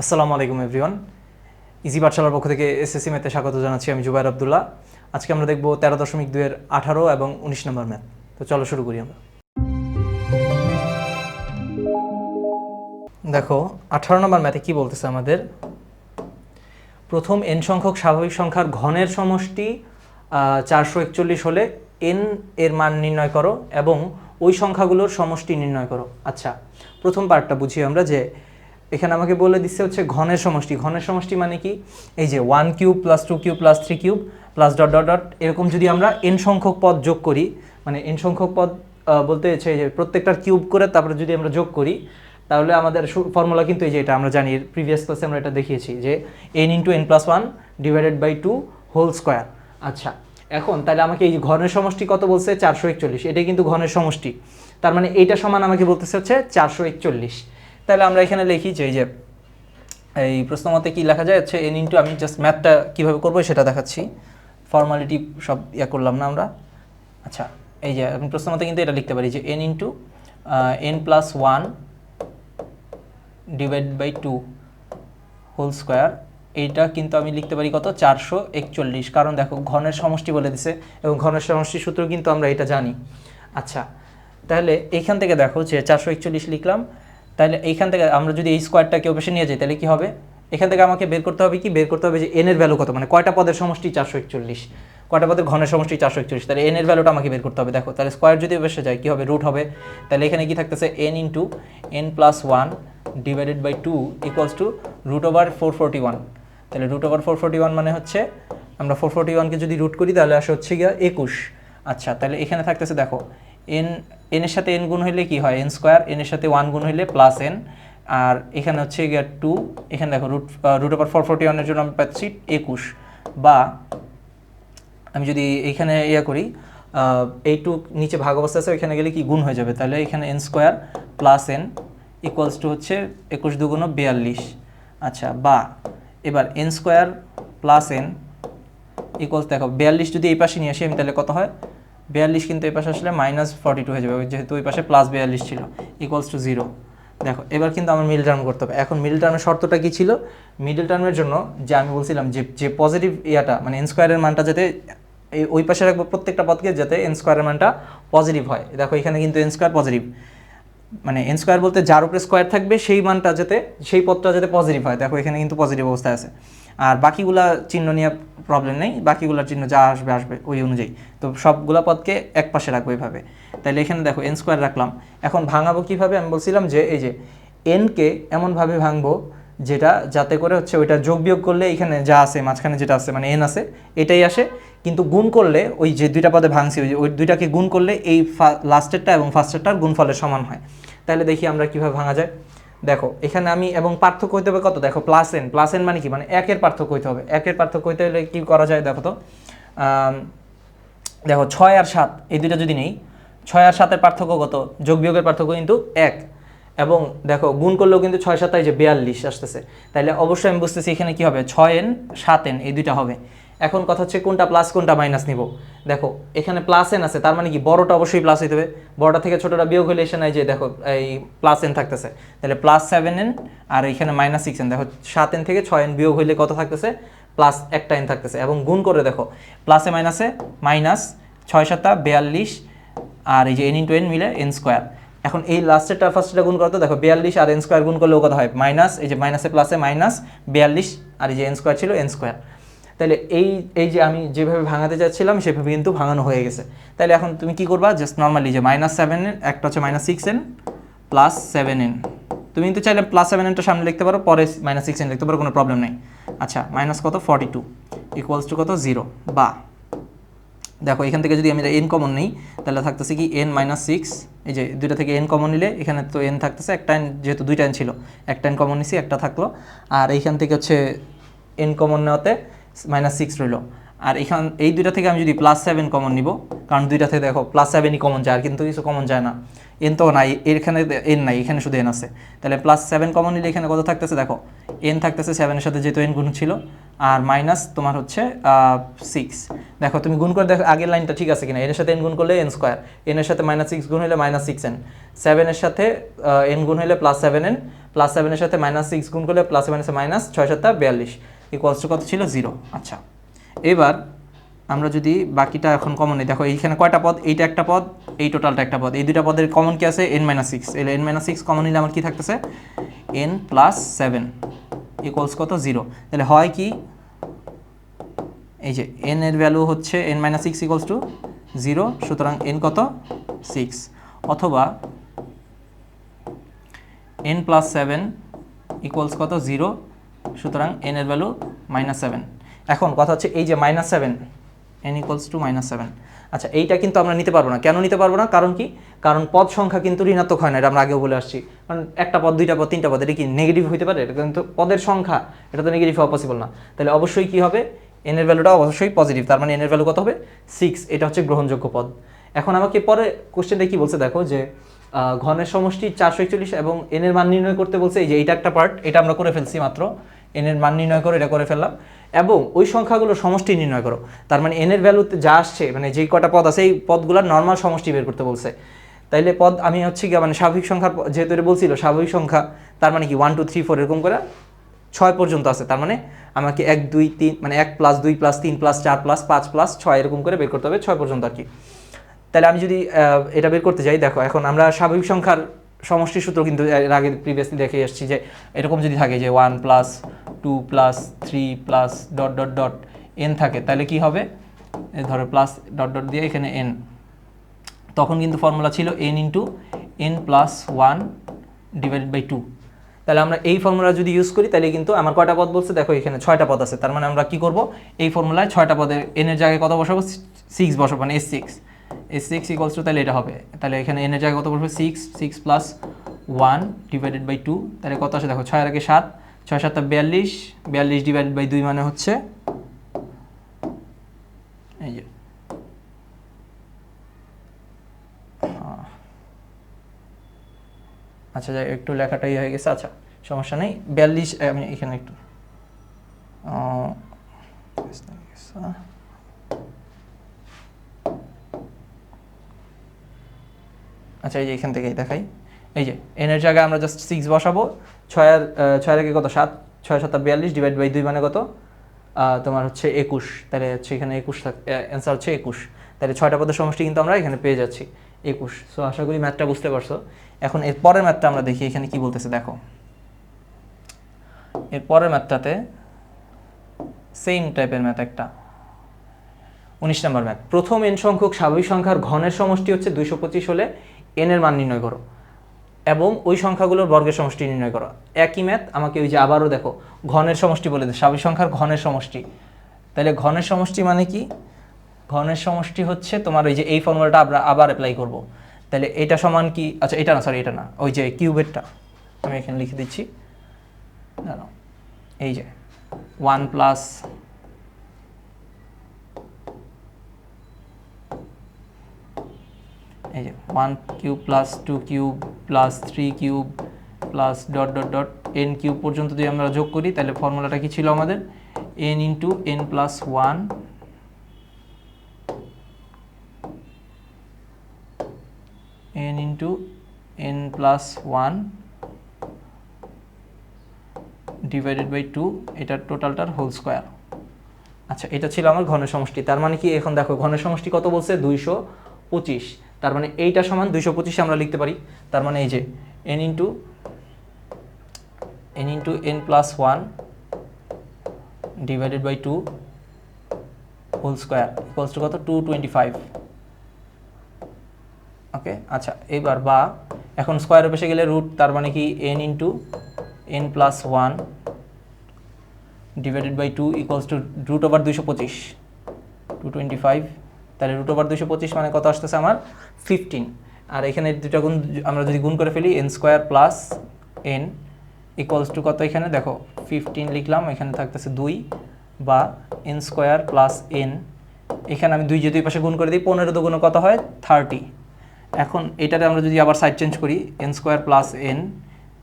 আসসালামু আলাইকুম everyone. Easy পাঠশালার পক্ষ থেকে এসএসসি ম্যাথে স্বাগত জানাচ্ছি। আমি জুবায়ের আব্দুল্লাহ। আজকে আমরা দেখব 13.2 এর 18 এবং 19 নম্বর ম্যাথ। তো চলো শুরু করি আমরা। দেখো 18 নম্বর ম্যাথে কি বলতেছে আমাদের, প্রথম n সংখ্যক স্বাভাবিক সংখ্যার ঘনের সমষ্টি 441 হলে n এর মান নির্ণয় করো এবং ওই সংখ্যাগুলোর সমষ্টি নির্ণয় করো। আচ্ছা, প্রথম পার্টটা বুঝি আমরা, যে এখানে আমাকে বলে দিচ্ছে হচ্ছে ঘনের সমষ্টি। ঘনের সমষ্টি মানে কি, এই যে 1 cube plus 2 cube plus 3 cube plus dot dot dot, এরকম যদি আমরা n সংখ্যক পদ যোগ করি, মানে n সংখ্যক পদ বলতে হচ্ছে যে প্রত্যেকটার কিউব করে তারপরে যদি আমরা যোগ করি, তাহলে আমাদের ফর্মুলা কিন্তু এই যে এটা আমরা জানি, প্রিভিয়াস ক্লাসে আমরা এটা দেখিয়েছি যে n into n plus 1 divided by 2 whole square. আচ্ছা, এখন তাহলে আমাকে এই ঘনের সমষ্টি কত বলছে, 441। এটাই কিন্তু ঘনের সমষ্টি, তার মানে এইটা সমান আমাকে বলতেছে হচ্ছে 441। তাহলে আমরা এখানে লিখি যে এই যে এই প্রশ্ন মতে কী লেখা যায় হচ্ছে n ইন্টু, আমি জাস্ট ম্যাথটা কীভাবে করবো সেটা দেখাচ্ছি, ফর্মালিটি সব করলাম না আমরা। আচ্ছা, এই যে আমি প্রশ্ন মতে কিন্তু এটা লিখতে পারি যে n into n plus 1 divide by 2 whole square. এইটা কিন্তু আমি লিখতে পারি কত, 441, কারণ দেখো ঘনের সমষ্টি বলে দিছে এবং ঘনের সমষ্টির সূত্র কিন্তু আমরা এটা জানি। আচ্ছা, তাহলে এইখান থেকে দেখো যে 441 লিখলাম, তাহলে এইখান থেকে আমরা যদি এই স্কোয়ারটাকে অবশ্যই নিয়ে যাই তাহলে কী হবে, এখান থেকে আমাকে বের করতে হবে কি, বের করতে হবে যে n এর ভ্যালু কত, মানে কয়টা পদের সমষ্টি 441, কয়টা পদের ঘনের সমষ্টি 441, তাহলে n এর ভ্যালুটা আমাকে বের করতে হবে। দেখো তাহলে স্কোয়ার যদি বসে যায় কী হবে, রুট হবে। তাহলে এখানে কি থাকতেছে, n into n plus 1 divided by 2 equals to root over 441। তাহলে রুট ওভার 441 মানে হচ্ছে, আমরা 441কে যদি রুট করি তাহলে আসে হচ্ছে গিয়া 21। আচ্ছা, তাহলে এখানে থাকতেছে দেখো n এর সাথে n গুণ হইলে কি হয়, n স্কোয়ার, n এর সাথে 1 গুণ হইলে প্লাস n, আর এখানে হচ্ছে গিয়া 2, এখানে দেখো রুট ওভার 441 এর জন্য আমি পাচ্ছি 21, বা আমি যদি এইখানে করি, এই টু নিচে ভাগ অবস্থা আছে, ওইখানে গেলে কি গুণ হয়ে যাবে, তাহলে এখানে n square plus n equals to হচ্ছে 21 দুগুণ 42। আচ্ছা, বা এবার n square plus n equals, দেখো 42 যদি এই পাশে নিয়ে আসি আমি, তাহলে কত হয়, 42 কিন্তু এই পাশে আসলে -42 হয়ে যাবে, যেহেতু ওই পাশে প্লাস 42 ছিল, ইকুয়ালস টু 0। দেখো এবার কিন্তু আমার মিডল টার্ম করতে হবে। এখন মিডল টার্মের শর্তটা কী ছিল, মিডল টার্মের জন্য যে আমি বলছিলাম যে পজিটিভ মানে n স্কোয়ারের মানটা যাতে ওই পাশে রাখবো, প্রত্যেকটা পদকে যাতে n স্কোয়ারের মানটা পজিটিভ হয়। দেখো এখানে কিন্তু n স্কোয়ার পজিটিভ, মানে n স্কোয়ার বলতে যার উপরে স্কোয়ার থাকবে সেই মানটা যাতে, সেই পদটা যাতে পজিটিভ হয়। দেখো এখানে কিন্তু পজিটিভ অবস্থায় আছে, আর বাকিগুলা চিহ্ন নিয়ে প্রবলেম নেই, বাকিগুলার চিহ্ন যা আসবে আসবে ওই অনুযায়ী। তো সবগুলা পদকে এক পাশে রাখবো এইভাবে। তাহলে এখানে দেখো n স্কোয়ার রাখলাম। এখন ভাঙাবো কীভাবে, আমি বলছিলাম যে এই যে nকে এমনভাবে ভাঙবো যেটা যাতে করে হচ্ছে ওইটা যোগ বিয়োগ করলে এখানে যা আছে মাঝখানে যেটা আছে মানে n আছে এটাই আসে, কিন্তু গুণ করলে ওই যে দুইটা পদে ভাঙছি ওই দুইটাকে গুণ করলে এই লাস্টেরটা এবং ফার্স্টেরটার গুণফলের সমান হয়। তাহলে দেখি আমরা কীভাবে ভাঙা যায়। দেখো এখানে আমি, এবং পার্থক্য হইতে হবে কত, দেখো প্লাস n মানে কি, মানে একের পার্থক্য হইতে হবে। একের পার্থক্য হইতে হলে কী করা যায়, দেখো তো, দেখো 6 আর 7 এই দুইটা যদি নেই, 6 আর 7-এর পার্থক্য কত, যোগ বিয়োগের পার্থক্য কিন্তু 1, এবং দেখো গুণ করলেও কিন্তু 6 7 যে 42 আসতেছে। তাহলে অবশ্যই আমি বুঝতেছি এখানে কি হবে, 6n 7n এই দুইটা হবে। এখন কথা হচ্ছে কোনটা প্লাস কোনটা মাইনাস নিব। দেখো এখানে প্লাস n আছে, তার মানে কি বড়টা অবশ্যই প্লাস হইতে হবে, বড়টা থেকে ছোটটা বিয়োগ হলে এসে নাই যে দেখো এই প্লাস n থাকতেছে, তাহলে প্লাস 7n আর এখানে মাইনাস 6n। দেখো 7n থেকে 6n বিয়োগ হইলে কত থাকতেছে, প্লাস একটা n থাকতেছে, এবং গুণ করে দেখো প্লাসে মাইনাসে মাইনাস 6 7 42, আর এই যে n ইন্টু n মিলে n স্কোয়ার। এখন এই লাস্টেরটা ফার্স্টটা গুণ করতে দেখো 42 আর n স্কোয়ার গুণ করলেও কত হয়, মাইনাস, এই যে মাইনাসে প্লাসে মাইনাস 42, আর এই যে n স্কোয়ার ছিল n স্কোয়ার। তাহলে এই যে আমি যেভাবে ভাঙাতে যাচ্ছিলাম সেভাবে কিন্তু ভাঙানো হয়ে গেছে। তাহলে এখন তুমি কি করবা, জাস্ট নর্মালি যে -7n, একটা হচ্ছে -6n প্লাস 7n, তুমি কিন্তু চাইলে প্লাস 7nটা সামনে লিখতে পারো, পরে -6n লিখতে পারো, কোনো প্রবলেম নেই। আচ্ছা, মাইনাস কত 42 ইকুয়ালস টু কত 0, বা দেখো এখান থেকে যদি আমি n কমন নিই তাহলে থাকতেছে কি n -6, এই যে দুইটা থেকে n কমন নিলে এখানে তো n থাকতেছে, একটা n যেহেতু দুইটা n ছিল একটা n কমন নিছি, একটা থাকলো, আর এইখান থেকে হচ্ছে n কমন নেওয়াতে -6 রইল। আর এই দুইটা থেকে আমি যদি +7 কমন নিব, কারণ দুইটা থেকে দেখো +7ই কমন যায়, আর কিন্তু কিছু কমন যায় না, n তো নাই, এখানে n নাই, এখানে শুধু n আছে। তাহলে +7 কমন নিলে এখানে কত থাকতেছে, দেখো n থাকতেছে 7-এর সাথে যেহেতু n গুণ ছিল, আর মাইনাস তোমার হচ্ছে 6। দেখো তুমি গুণ করে দেখো আগের লাইনটা ঠিক আছে কিনা, n এর সাথে n গুণ করলে n স্কোয়ার, n এর সাথে -6 গুণ হলে -6n, 7-এর সাথে n গুণ হলে +7n প্লাস 7-এর সাথে -6 গুণ করলে প্লাস মাইনাসে মাইনাস, 6×7=42 ইকুয়ালস টু কত ছিল 0। আচ্ছা, এবার আমরা যদি বাকিটা এখন কমন নিই, দেখো এইখানে কয়টা পদ, এইটা একটা পদ, এই টোটালটা একটা পদ, এই দুইটা পদের কমন কি আছে n-6, এলে n-6 কমন নিলে আমার কি থাকতেছে n+7 ইকুয়ালস কত 0। তাহলে হয় কি, এই যে n এর ভ্যালু হচ্ছে n-6 ইকুয়ালস টু 0, সুতরাং n কত 6, অথবা n+7 ইকুয়ালস কত 0, সুতরাং n এর ভ্যালু -7। এখন কথা হচ্ছে এই যে -7, n ইকুয়ালস টু -7। আচ্ছা, এইটা কিন্তু আমরা নিতে পারবো না। কেন নিতে পারবো না? কারণ কি, কারণ পদ সংখ্যা কিন্তু ঋণাত্মক হয় না, এটা আমরা আগেও বলে আসছি। কারণ একটা পদ, দুইটা পদ, তিনটা পদ, এটা কি নেগেটিভ হইতে পারে? এটা কিন্তু পদের সংখ্যা, এটা তো নেগেটিভ হওয়া পসিবল না। তাহলে অবশ্যই কি হবে, n এর ভ্যালুটা অবশ্যই পজিটিভ, তার মানে n এর ভ্যালু কত হবে 6, এটা হচ্ছে গ্রহণযোগ্য পদ। এখন আমাকে পরে কোশ্চেনটা কি বলছে দেখো, যে ঘনের সমষ্টি 441 এবং n এর মান নির্ণয় করতে বলছে। এই যে এইটা একটা পার্ট, এটা আমরা করে ফেলছি মাত্র, n এর মান নির্ণয় করে এটা করে ফেললাম, এবং ওই সংখ্যাগুলোর সমষ্টি নির্ণয় করো। তার মানে n এর ভ্যালুতে যা আসছে, মানে যেই কটা পদ আছে এই পদগুলোর নর্মাল সমষ্টি বের করতে বলছে। তাইলে পদ আমি হচ্ছে কি, মানে স্বাভাবিক সংখ্যার যেহেতু এটা বলছিল স্বাভাবিক সংখ্যা, তার মানে কি 1 2 3 4 এরকম করে 6 পর্যন্ত আছে। তার মানে আমাকে 1 2 3 মানে 1 + 2 + 3 + 4 + 5 + 6 এরকম করে বের করতে হবে, 6 পর্যন্ত আর কি। তাহলে আমি যদি এটা বের করতে যাই, দেখো এখন আমরা স্বাভাবিক সংখ্যার সমষ্টির সূত্র কিন্তু এর আগে প্রিভিয়াসলি দেখে এসেছি, যে এরকম যদি থাকে যে 1 + 2 + 3 +... n থাকে, তাহলে কি হবে, ধরো প্লাস ... দিয়ে এখানে n, তখন কিন্তু ফর্মুলা ছিল n × n+1 / 2। তাহলে আমরা এই ফর্মুলা যদি ইউজ করি, তাহলে কিন্তু আমার কয়টা পদ বলছে, দেখো এখানে 6টা পদ আছে। তার মানে আমরা কি করব, এই ফর্মুলায় 6টা পদের n এর জায়গায় কত বসাবো, 6 বসাবো, মানে S6 ইকুয়ালস টু, তাহলে এটা হবে, তাহলে এখানে n এর জায়গায় কত বসবে 6 + 1 / 2, তাহলে কত আসে দেখো, 6 এর আগে 7, 6 7 42, 42 / 2 মানে হচ্ছে এই যে আচ্ছা, যাই একটু লেখাটাই হয়ে গেছে, আচ্ছা সমস্যা নেই। 42, আমি এখানে একটু আচ্ছা, এই যে এখান থেকেই দেখাই, এই যে n এর জায়গায় আমরা জাস্ট 6 বসাবো, 6 এর আগে কত 7, 6 7 42 / 2 মানে কত তোমার হচ্ছে 21, তাহলে হচ্ছে এখানে 21 অ্যান্সার হচ্ছে 21। তাহলে 6টা পদের সমষ্টি কিন্তু আমরা এখানে পেয়ে যাচ্ছি 21। সো আশা করি ম্যাথটা বুঝতে পারছো। এখন এর পরের ম্যাথটা আমরা দেখি এখানে কি বলতেছে, দেখো এর পরের ম্যাথটাতে সেম টাইপের ম্যাথ, একটা 19 নম্বর ম্যাথ। প্রথম n সংখ্যক স্বাভাবিক সংখ্যার ঘনের সমষ্টি হচ্ছে 225 হলে n এর মান নির্ণয় করো এবং ওই সংখ্যাগুলোর বর্গের সমষ্টি নির্ণয় করো। একই ম্যাথ, আমাকে ওই যে আবারও দেখো ঘনের সমষ্টি বলে দেয়, স্বাভাবিক সংখ্যার ঘনের সমষ্টি। তাহলে ঘনের সমষ্টি মানে কি, ঘনের সমষ্টি হচ্ছে তোমার ওই যে এই ফর্মুলাটা আমরা আবার অ্যাপ্লাই করব। তাহলে এটা সমান কি, আচ্ছা এটা না, সরি এটা না, ওই যে কিউবেরটা আমি এখানে লিখে দিচ্ছি, দাঁড়াও, এই যে 1 + এই যে 1³ + 2³ + 3³ + ... n³ পর্যন্ত যদি আমরা যোগ করি, তাহলে ফর্মুলাটা কি ছিল আমাদের, n × n+1 n × n+1 / 2, এটার টোটালটার হোল স্কোয়ার। আচ্ছা, এটা ছিল আমার ঘনের সমষ্টি। তার মানে কি, এখন দেখো ঘনের সমষ্টি কত বলছে, 225। তার মানে এইটা সমান 225 আমরা লিখতে পারি। তার মানে এই যে n × n+1 / 2 whole square equals to কত, 225। ওকে, আচ্ছা এবার বা এখন স্কোয়ারে বসে গেলে রুট, তার মানে কি n × n+1 / 2 ইকুয়ালস টু √225, 225। তাহলে √225 মানে কত আসতেছে আমার 15। আর এখানে দুটা গুণ আমরা যদি গুণ করে ফেলি, n² + n ইকুয়ালস টু কত, এখানে দেখো 15 লিখলাম, এখানে থাকতেছে 2, বা n² + n, এখানে আমি 2 যদি পাশে গুণ করে দিই, 15 × 2 কত হয় 30। এখন এটাতে আমরা যদি আবার সাইড চেঞ্জ করি, n² + n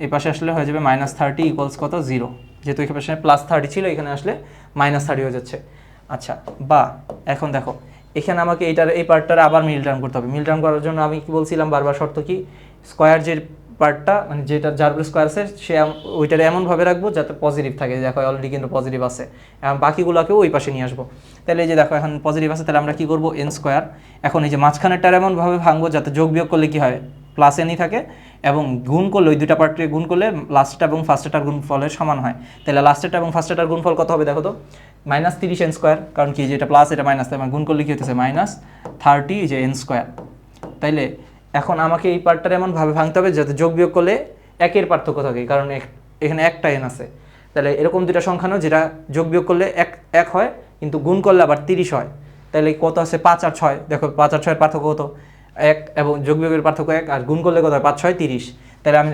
এই পাশে আসলে হয়ে যাবে -30 ইকুয়ালস কত 0, যেহেতু এখানে পাশে +30 ছিল, এখানে আসলে -30 হয়ে যাচ্ছে। আচ্ছা, বা এখন দেখো এখানে আমাকে এই পার্টটার আবার মিল টার্ম করতে হবে। মিল টার্ম করার জন্য আমি কি বলছিলাম বারবার, শর্ত কি, স্কোয়ার যে পার্টটা মানে যেটা যার উপরে স্কোয়ার আছে সে ওইটার এমনভাবে রাখবো যাতে পজিটিভ থাকে, দেখো অলরেডি কিন্তু পজিটিভ আছে, এবং বাকিগুলোকেও ওই পাশে নিয়ে আসবো। তাহলে এই যে দেখো এখন পজিটিভ আছে, তাহলে আমরা কী করবো এন স্কোয়ার, এখন এই যে মাঝখানেরটার এমনভাবে ভাঙবো যাতে যোগ বিয়োগ করলে কী হয় প্লাস এনই থাকে, এবং গুণ করলে ওই দুটা পার্টকে গুণ করলে লাস্টটা এবং ফার্স্টেরটার গুণফলের সমান হয়। তাহলে লাস্টেরটা এবং ফার্স্টেরটার গুণফল কত হবে দেখো তো, -30 এন স্কোয়ার, কারণ কি যেটা প্লাস এটা মাইনাস, তাই গুণ করলে কী হতেছে -30 যে এন স্কোয়ার। তাইলে এখন আমাকে এই পার্টটার এমনভাবে ভাঙতে হবে যাতে যোগ বিয়োগ করলে একের পার্থক্য থাকে, কারণ এখানে একটা এন আছে। তাহলে এরকম দুটা সংখ্যা নাও যেটা যোগ বিয়োগ করলে এক হয়, কিন্তু গুণ করলে আবার 30 হয়। তাহলে কত আছে 5 আর 6, দেখো 5 আর 6-এর পার্থক্য কত 1, এবং যোগ বিয়োগের পার্থক্য 1, আর গুণ করলে কত হয় 5 6 30। তাহলে আমি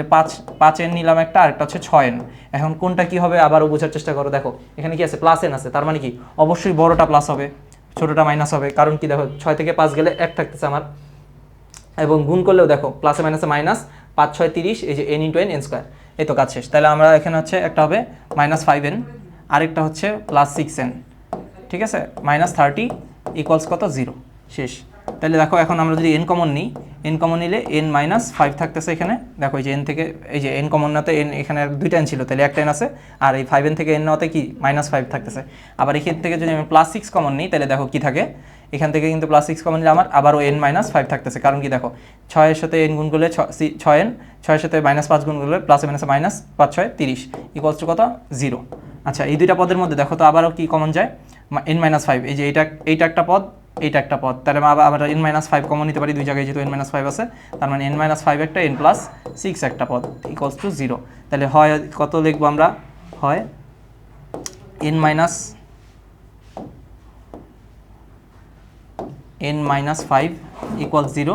5 এন নিলাম একটা, আরেকটা হচ্ছে 6 এন। এখন কোনটা কি হবে আবারও বোঝার চেষ্টা করো, দেখো এখানে কি আছে প্লাস এন আছে, তার মানে কি অবশ্যই বড়টা প্লাস হবে ছোটটা মাইনাস হবে, কারণ কি দেখো 6 থেকে 5 গেলে 1 থাকতেছে আমার, এবং গুণ করলেও দেখো প্লাসে মাইনাসে মাইনাস, 5 6 30, এই যে n ইন্টু এন স্কোয়ার। এই তো কাজ শেষ। তাহলে আমরা এখানে হচ্ছে একটা হবে -5n, আরেকটা হচ্ছে +6n, ঠিক আছে, -30 ইকুয়ালস কত 0, শেষ। তাহলে দেখো এখন আমরা যদি n কমন নিই, n কমন নিলে n-5 থাকতেছে এখানে, দেখো এই যে n থেকে এই যে n কমন নাতে n এখানে দুইটা n ছিল, তাহলে একটা n আছে, আর এই 5n থেকে n নাতে কি -5 থাকতেছে। আবার এখান থেকে যদি আমি +6 কমন নিই, তাহলে দেখো কি থাকে, এখান থেকে কিন্তু +6 কমন নিলে আমার আবারও n-5 থাকতেছে, কারণ কি দেখো 6-এর সাথে n গুণ করলে 6n, 6-এর সাথে -5 গুণ করলে প্লাসে মাইনাসে মাইনাস, 5 6 30 ইকুয়ালস টু কত 0। আচ্ছা এই দুইটা পদের মধ্যে দেখো তো আবারও কি কমন যায়, n-5, এই যে এইটা একটা পদ, এইটা একটা পদ, তাহলে আবার n-5 কমন নিতে পারি দুই জায়গায়, যেহেতু n-5 আছে, তার মানে n-5 একটা, n+6 একটা পদ ইকুয়ালস টু 0। তাহলে হয় কত লিখবো আমরা, হয় n-5 ইকুয়ালস 0,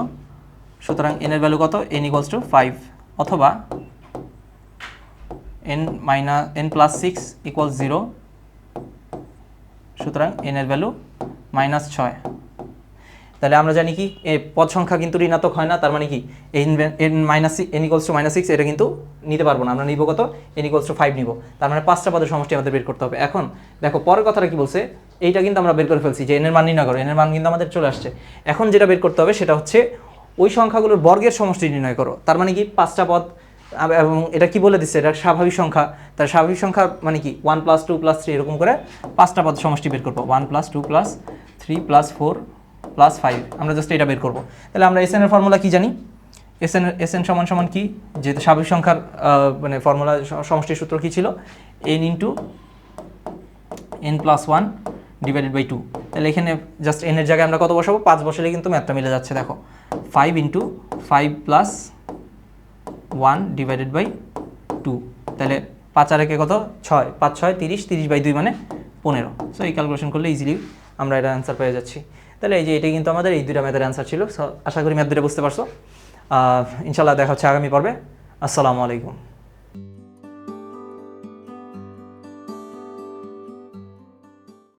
সুতরাং n এর ভ্যালু কত, n ইকুয়ালস টু 5, অথবা n+6 ইকুয়ালস 0, সুতরাং n এর ভ্যালু -6। তাহলে আমরা জানি কি এই পদ সংখ্যা কিন্তু ঋণাত্মক হয় না, তার মানে কি n ইকুয়ালস টু -6 এটা কিন্তু নিতে পারবো না, আমরা নিব কত n ইকুয়ালস টু 5 নিব, তার মানে 5টা পদের সমষ্টি আমাদের বের করতে হবে। এখন দেখো পরের কথাটা কি বলছে, এইটা কিন্তু আমরা বের করে ফেলছি যে n এর মান নির্ণয় করো, n এর মান কিন্তু আমাদের চলে আসছে। এখন যেটা বের করতে হবে সেটা হচ্ছে ওই সংখ্যাগুলোর বর্গের সমষ্টি নির্ণয় করো, তার মানে কি 5টা পদ, এবং এটা কি বলে দিচ্ছে, এটা স্বাভাবিক সংখ্যা, তার স্বাভাবিক সংখ্যা মানে কি 1 + 2 + 3 এরকম করে 5টা পদ সমষ্টি বের করবো, 1 + 2 + 3 + 4 + 5, আমরা জাস্ট এটা বের করবো। তাহলে আমরা এসএন এর ফর্মুলা কি জানি, এসএন সমান কি, যেহেতু স্বাভাবিক সংখ্যার মানে ফর্মুলা সমষ্টির সূত্র কি ছিল, n × n+1 / 2। তাহলে এখানে জাস্ট n এর জায়গায় আমরা কত বসাবো, 5 বসালে কিন্তু ম্যাথটা মিলে যাচ্ছে, দেখো 5 × 5 + 1 / 2, তাহলে 5 আর 1 কত 6, 5 6 30, 30/2 মানে 15। সো এই ক্যালকুলেশন করলে ইজিলি আমরা এটা অ্যান্সার পেয়ে যাচ্ছি। তাহলে এই যে এটা কিন্তু আমাদের এই দুইটা ম্যাথের অ্যান্সার ছিল। সো আশা করি ম্যাথ দুটো বুঝতে পারছো। ইনশাআল্লাহ দেখা হচ্ছে আগামী পর্বে। আসসালামু আলাইকুম।